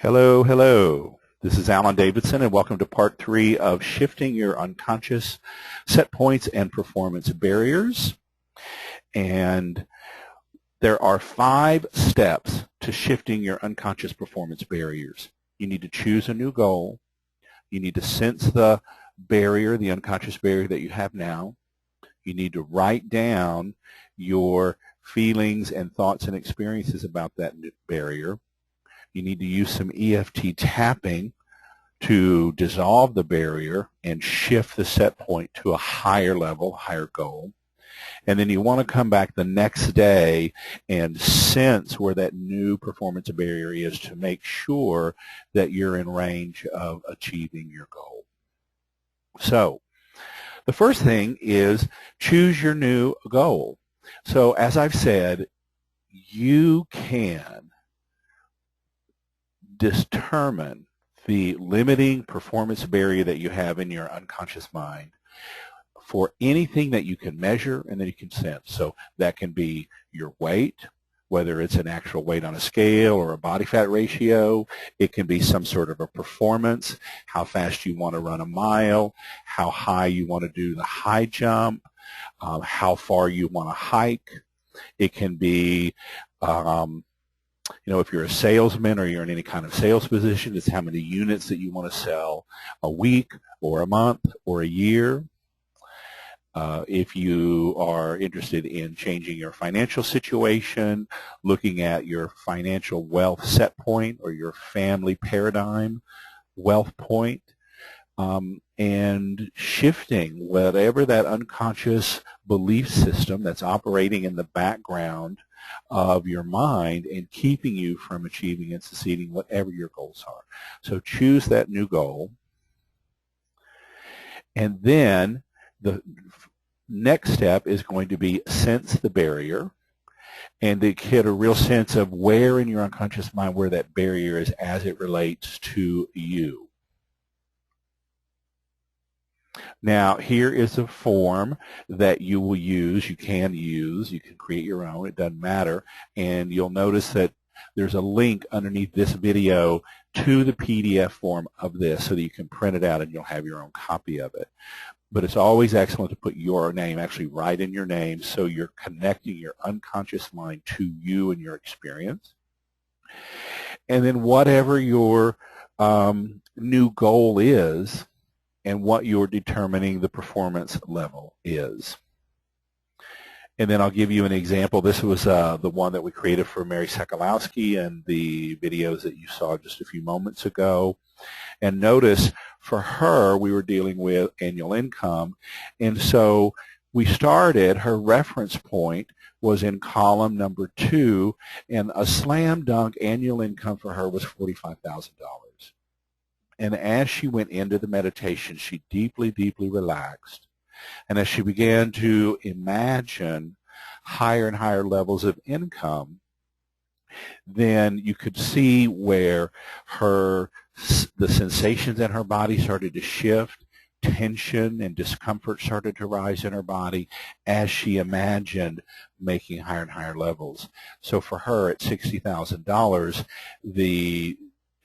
Hello, hello. This is Alan Davidson, and welcome to part 3 of Shifting Your Unconscious Set Points and Performance Barriers. And there are 5 steps to shifting your unconscious performance barriers. You need to choose a new goal. You need to sense the barrier, the unconscious barrier that you have now. You need to write down your feelings and thoughts and experiences about that barrier. You need to use some EFT tapping to dissolve the barrier and shift the set point to a higher level, higher goal. And then you want to come back the next day and sense where that new performance barrier is to make sure that you're in range of achieving your goal. So the first thing is choose your new goal. So as I've said, you can determine the limiting performance barrier that you have in your unconscious mind for anything that you can measure and that you can sense. So that can be your weight, whether it's an actual weight on a scale or a body fat ratio. It can be some sort of a performance, how fast you want to run a mile, how high you want to do the high jump, how far you want to hike. It can be if you're a salesman or you're in any kind of sales position, it's how many units that you want to sell a week or a month or a year. If you are interested in changing your financial situation, looking at your financial wealth set point or your family paradigm wealth point, and shifting whatever that unconscious belief system that's operating in the background of your mind and keeping you from achieving and succeeding whatever your goals are. So choose that new goal. And then the next step is going to be sense the barrier and to get a real sense of where in your unconscious mind where that barrier is as it relates to you. Now, here is a form that you will use, you can create your own, it doesn't matter, and you'll notice that there's a link underneath this video to the PDF form of this so that you can print it out and you'll have your own copy of it. But it's always excellent to put your name, actually write in your name, so you're connecting your unconscious mind to you and your experience. And then whatever your new goal is, and what you're determining the performance level is. And then I'll give you an example. This was the one that we created for Mary Sokolowski and the videos that you saw just a few moments ago. And notice for her, we were dealing with annual income. And so we started, her reference point was in column number 2, and a slam dunk annual income for her was $45,000. And as she went into the meditation, she deeply, deeply relaxed. And as she began to imagine higher and higher levels of income, then you could see where the sensations in her body started to shift, tension and discomfort started to rise in her body as she imagined making higher and higher levels. So for her at $60,000,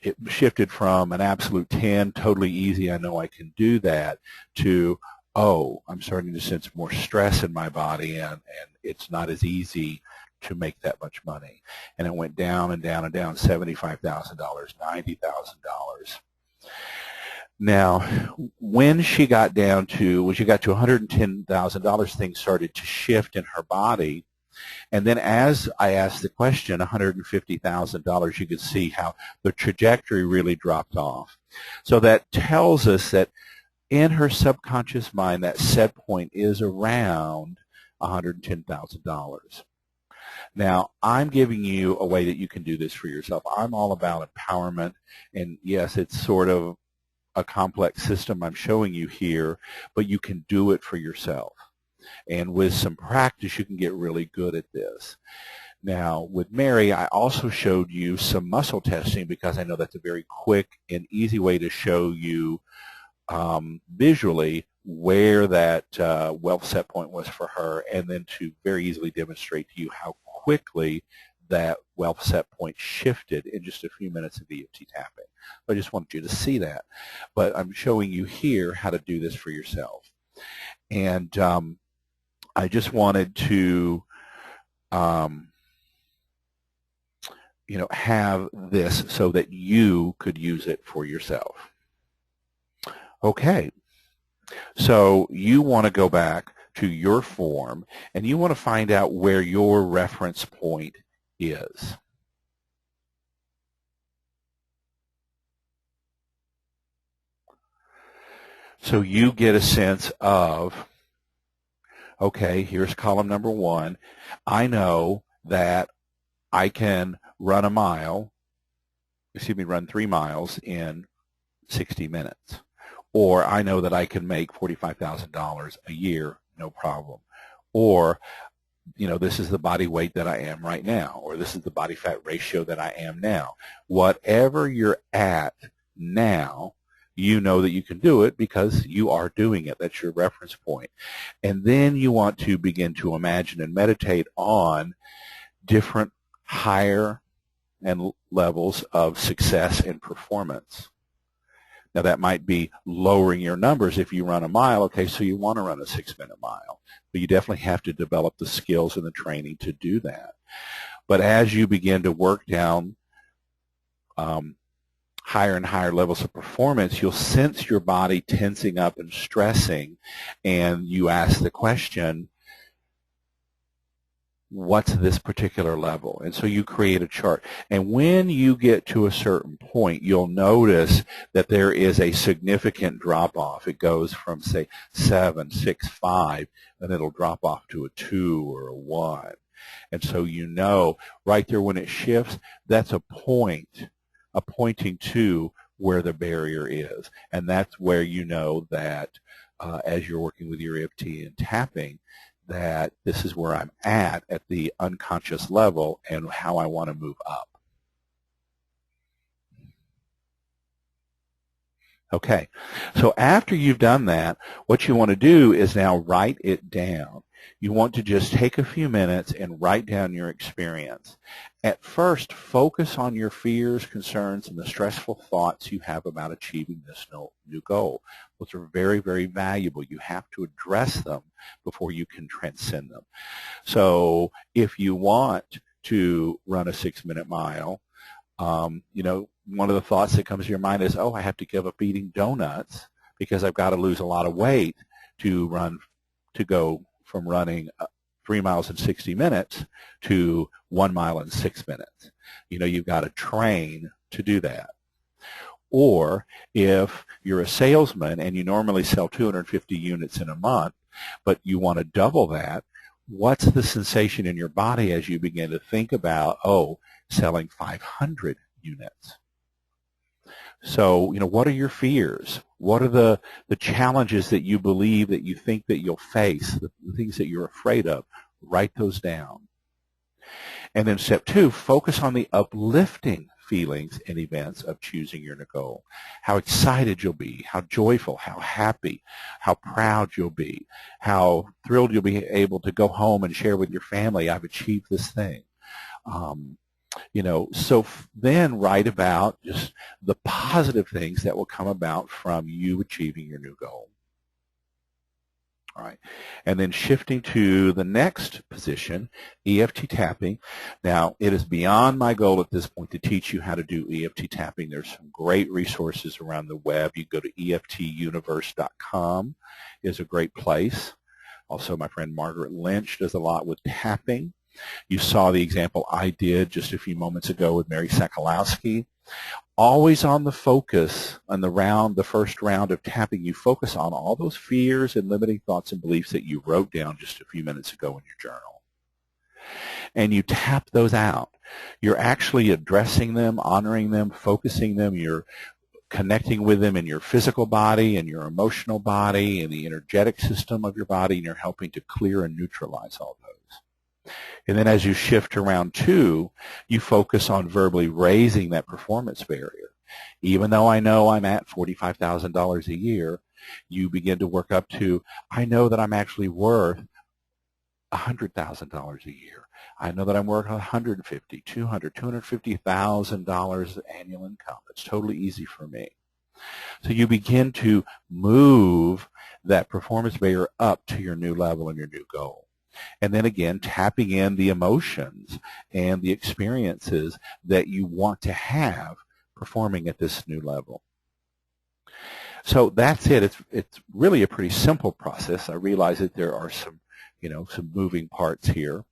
it shifted from an absolute 10, totally easy, I know I can do that, to, oh, I'm starting to sense more stress in my body and it's not as easy to make that much money. And it went down and down and down, $75,000, $90,000. Now, when she got to $110,000, things started to shift in her body. And then as I asked the question, $150,000, you could see how the trajectory really dropped off. So that tells us that in her subconscious mind, that set point is around $110,000. Now, I'm giving you a way that you can do this for yourself. I'm all about empowerment, and yes, it's sort of a complex system I'm showing you here, but you can do it for yourself. And with some practice, you can get really good at this. Now, with Mary, I also showed you some muscle testing because I know that's a very quick and easy way to show you visually where that wealth set point was for her, and then to very easily demonstrate to you how quickly that wealth set point shifted in just a few minutes of EFT tapping. I just wanted you to see that. But I'm showing you here how to do this for yourself. And I just wanted to have this so that you could use it for yourself. Okay, so you want to go back to your form and you want to find out where your reference point is. So you get a sense of, okay, here's column number 1. I know that I can run run 3 miles in 60 minutes. Or I know that I can make $45,000 a year, no problem. Or, this is the body weight that I am right now, or this is the body fat ratio that I am now. Whatever you're at now, you know that you can do it because you are doing it. That's your reference point. And then you want to begin to imagine and meditate on different higher and levels of success and performance. Now that might be lowering your numbers if you run a mile. Okay, so you want to run a 6-minute mile. But you definitely have to develop the skills and the training to do that. But as you begin to work down higher and higher levels of performance, you'll sense your body tensing up and stressing, and you ask the question, what's this particular level? And so you create a chart. And when you get to a certain point, you'll notice that there is a significant drop-off. It goes from, say, 7, 6, 5, and it'll drop off to a 2 or a 1. And so you know right there when it shifts, that's a point, pointing to where the barrier is. And that's where you know that as you're working with your EFT and tapping, that this is where I'm at the unconscious level and how I want to move up. Okay, so after you've done that, what you want to do is now write it down. You want to just take a few minutes and write down your experience. At first, focus on your fears, concerns, and the stressful thoughts you have about achieving this new goal. Those are very, very valuable. You have to address them before you can transcend them. So if you want to run a 6-minute mile, one of the thoughts that comes to your mind is, oh, I have to give up eating donuts because I've got to lose a lot of weight to go from running 3 miles in 60 minutes to 1 mile in 6 minutes. You've got to train to do that. Or if you're a salesman and you normally sell 250 units in a month, but you want to double that, what's the sensation in your body as you begin to think about, selling 500 units? So, what are your fears? What are the challenges that you believe that you think that you'll face, the things that you're afraid of? Write those down. And then step 2, focus on the uplifting feelings and events of choosing your goal. How excited you'll be, how joyful, how happy, how proud you'll be, how thrilled you'll be able to go home and share with your family, I've achieved this thing. So then write about just the positive things that will come about from you achieving your new goal. All right, and then shifting to the next position, EFT tapping. Now, it is beyond my goal at this point to teach you how to do EFT tapping. There's some great resources around the web. You go to EFTuniverse.com is a great place. Also, my friend Margaret Lynch does a lot with tapping. You saw the example I did just a few moments ago with Mary Sakalowski. Always on the focus on the first round of tapping, you focus on all those fears and limiting thoughts and beliefs that you wrote down just a few minutes ago in your journal. And you tap those out. You're actually addressing them, honoring them, focusing them. You're connecting with them in your physical body and your emotional body and the energetic system of your body, and you're helping to clear and neutralize all those. And then as you shift to round 2, you focus on verbally raising that performance barrier. Even though I know I'm at $45,000 a year, you begin to work up to, I know that I'm actually worth $100,000 a year. I know that I'm working on $150,000, $200,000, $250,000 annual income. It's totally easy for me. So you begin to move that performance barrier up to your new level and your new goal. And then again, tapping in the emotions and the experiences that you want to have performing at this new level. So that's it. It's really a pretty simple process. I realize that there are some moving parts here.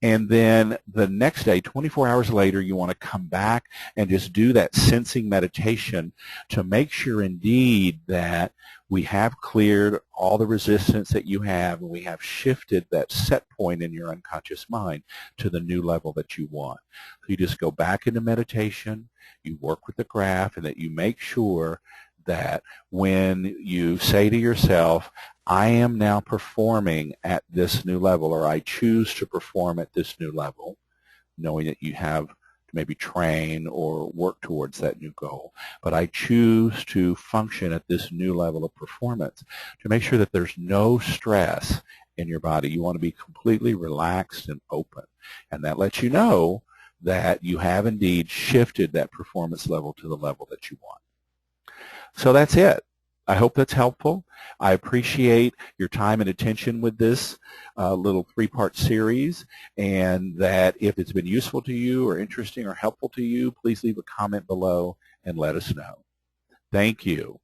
And then the next day, 24 hours later, you want to come back and just do that sensing meditation to make sure indeed that we have cleared all the resistance that you have and we have shifted that set point in your unconscious mind to the new level that you want. So you just go back into meditation, you work with the graph, and that you make sure that when you say to yourself, I am now performing at this new level, or I choose to perform at this new level, knowing that you have to maybe train or work towards that new goal, but I choose to function at this new level of performance to make sure that there's no stress in your body. You want to be completely relaxed and open, and that lets you know that you have indeed shifted that performance level to the level that you want. So that's it. I hope that's helpful. I appreciate your time and attention with this little three-part series, and that if it's been useful to you or interesting or helpful to you, please leave a comment below and let us know. Thank you.